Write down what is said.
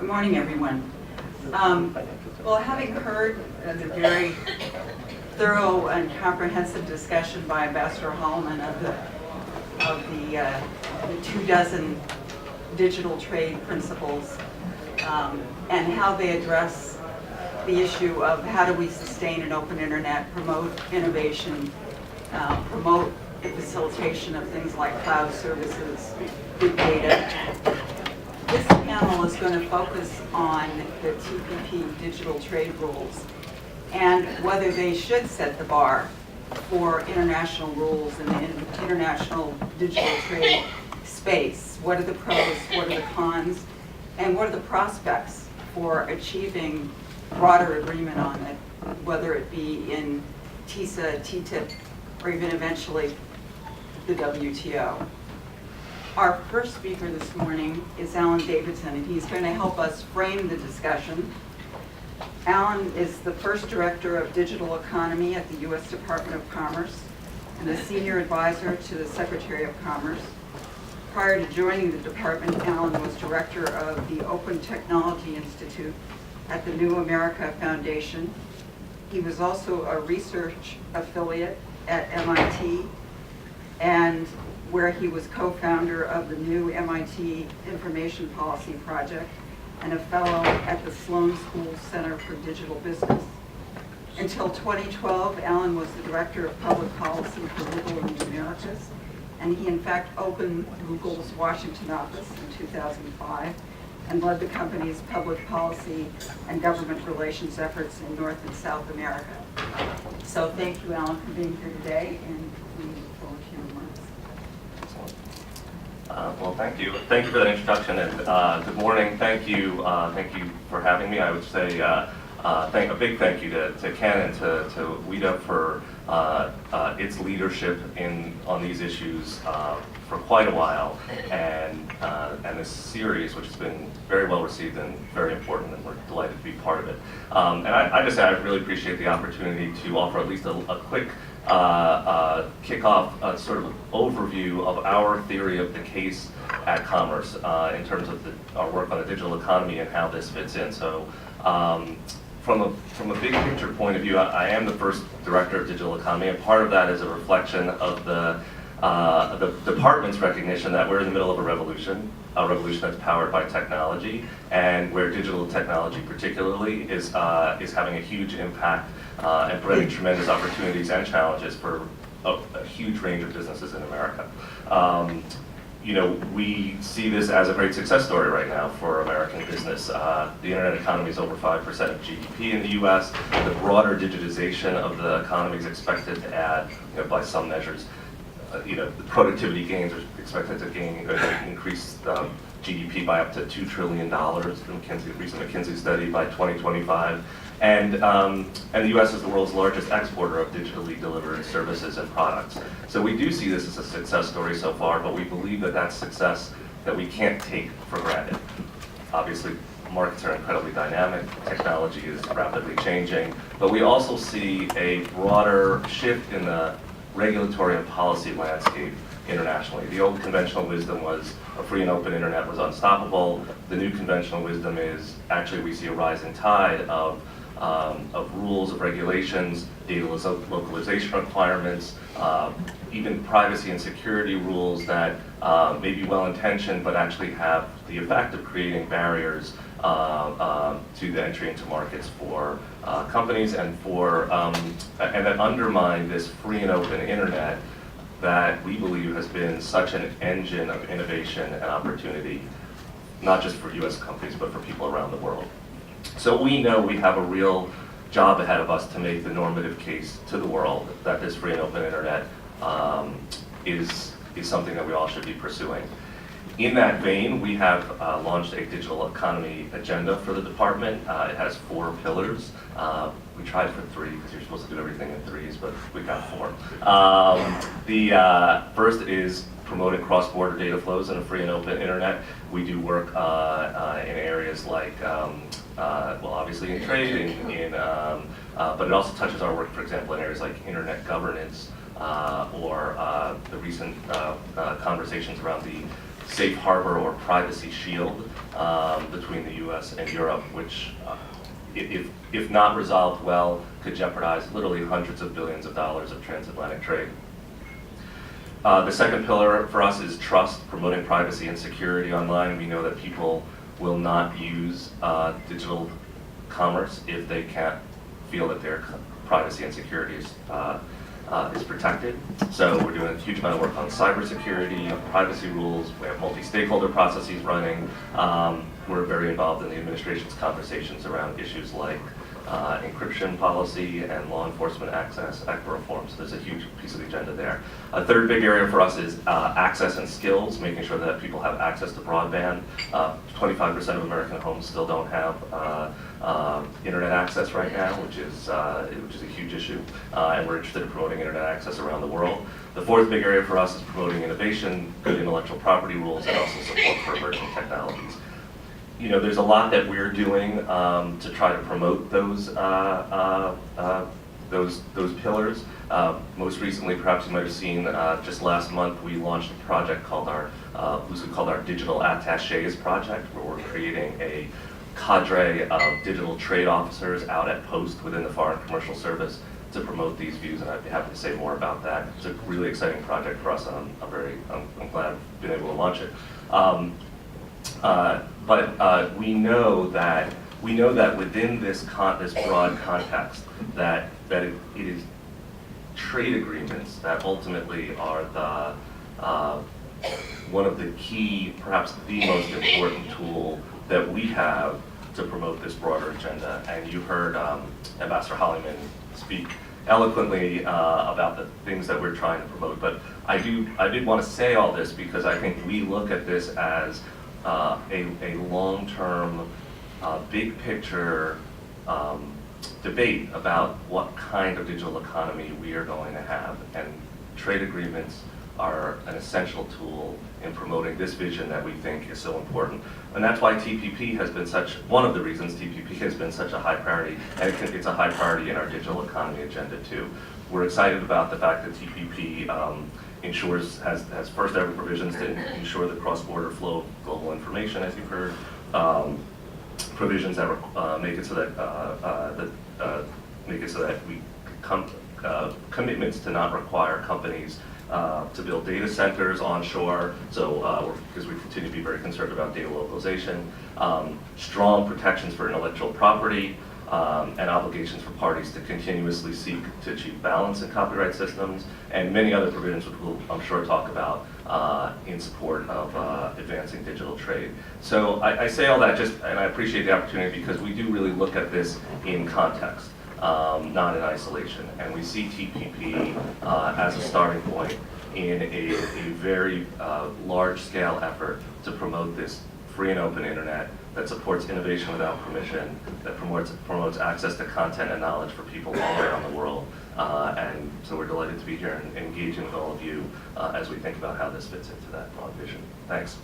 Good morning, everyone. Well, having heard the very thorough and comprehensive discussion by Ambassador Holloman of the 24 digital trade principles and how they address the issue of how do we sustain an open internet, promote innovation, promote the facilitation of things like cloud services, big data. This panel is going to focus on the TPP digital trade rules and whether they should set the bar for international rules in the international digital trade space. What are the pros, what are the cons, and what are the prospects for achieving broader agreement on it, whether it be in TISA, TTIP, or even eventually the WTO. Our first speaker this morning is Alan Davidson, and he's going to help us frame the discussion. Alan is the first director of digital economy at the U.S. Department of Commerce and a senior advisor to the Secretary of Commerce. Prior to joining the department, Alan was director of the Open Technology Institute at the New America Foundation. He was also a research affiliate at MIT, and where he was co-founder of the new MIT Information Policy Project and a fellow at the Sloan School Center for Digital Business. Until 2012, Alan was the director of public policy for Google in the Americas, and he in fact opened Google's Washington office in 2005 and led the company's public policy and government relations efforts in North and South America. So thank you, Alan, for being here today, and we look forward to your remarks. Well, thank you. Thank you for that introduction, and good morning. Thank you for having me. I would say a big thank you to Ken and to WITA for its leadership on these issues for quite a while, and this series, which has been very well received and very important, and we're delighted to be part of it. And I just say I really appreciate the opportunity to offer at least a quick kickoff sort of overview of our theory of the case at Commerce in terms of our work on the digital economy and how this fits in. So from a big picture point of view, I am the first director of digital economy, and part of that is a reflection of the department's recognition that we're in the middle of a revolution that's powered by technology, and where digital technology particularly is having a huge impact and providing tremendous opportunities and challenges for a huge range of businesses in America. We see this as a great success story right now for American business. The internet economy is over 5% of GDP in the U.S. The broader digitization of the economy is expected to add, by some measures, the productivity gains are expected to increase GDP by up to $2 trillion from recent McKinsey study by 2025. And the U.S. is the world's largest exporter of digitally delivered services and products. So we do see this as a success story so far, but we believe that that's success that we can't take for granted. Obviously, markets are incredibly dynamic, technology is rapidly changing, but we also see a broader shift in the regulatory and policy landscape internationally. The old conventional wisdom was a free and open internet was unstoppable. The new conventional wisdom is actually we see a rising tide of rules, of regulations, data localization requirements, even privacy and security rules that may be well-intentioned but actually have the effect of creating barriers to the entry into markets for companies and that undermine this free and open internet that we believe has been such an engine of innovation and opportunity, not just for U.S. companies, but for people around the world. So we know we have a real job ahead of us to make the normative case to the world that this free and open internet is something that we all should be pursuing. In that vein, we have launched a digital economy agenda for the department. It has 4 pillars. We tried for 3 because you're supposed to do everything in 3s, but we got 4. The first is promoting cross-border data flows in a free and open internet. We do work in areas like, obviously in trade, but it also touches our work, for example, in areas like internet governance or the recent conversations around the safe harbor or privacy shield between the US and Europe, which, if not resolved well, could jeopardize literally hundreds of billions of dollars of transatlantic trade. The second pillar for us is trust, promoting privacy and security online. We know that people will not use digital commerce if they can't feel that their privacy and security is protected. So we're doing a huge amount of work on cybersecurity, on privacy rules. We have multi-stakeholder processes running. We're very involved in the administration's conversations around issues like encryption policy and law enforcement access, ACPA reform. So there's a huge piece of the agenda there. A third big area for us is access and skills, making sure that people have access to broadband. 25% of American homes still don't have internet access right now, which is a huge issue, and we're interested in promoting internet access around the world. The fourth big area for us is promoting innovation, good intellectual property rules, and also support for emerging technologies. You know, there's a lot that we're doing to try to promote those pillars. Most recently, perhaps you might have seen, just last month, we launched a project called loosely called our Digital Attaches Project, where we're creating a cadre of digital trade officers out at post within the Foreign Commercial Service to promote these views, and I'd be happy to say more about that. It's a really exciting project for us, and I'm glad I've been able to launch it. But we know that within this broad context that it is trade agreements that ultimately are the one of the key, perhaps the most important tool that we have to promote this broader agenda. And you heard Ambassador Holliman speak eloquently about the things that we're trying to promote. But I did want to say all this because I think we look at this as a long-term, big picture debate about what kind of digital economy we are going to have. And trade agreements are an essential tool in promoting this vision that we think is so important. And that's why TPP has been one of the reasons TPP has been such a high priority, and it's a high priority in our digital economy agenda too. We're excited about the fact that TPP has first ever provisions to ensure the cross-border flow of global information, as you've heard, provisions that make it so that we commitments to not require companies to build data centers onshore, so because we continue to be very concerned about data localization, strong protections for intellectual property, and obligations for parties to continuously seek to achieve balance in copyright systems, and many other provisions which we'll, I'm sure, talk about in support of advancing digital trade. So I say all that and I appreciate the opportunity because we do really look at this in context, not in isolation. And we see TPP as a starting point in a very large-scale effort to promote this free and open internet that supports innovation without permission, that promotes access to content and knowledge for people all around the world. And so we're delighted to be here and engaging with all of you as we think about how this fits into that broad vision. Thanks.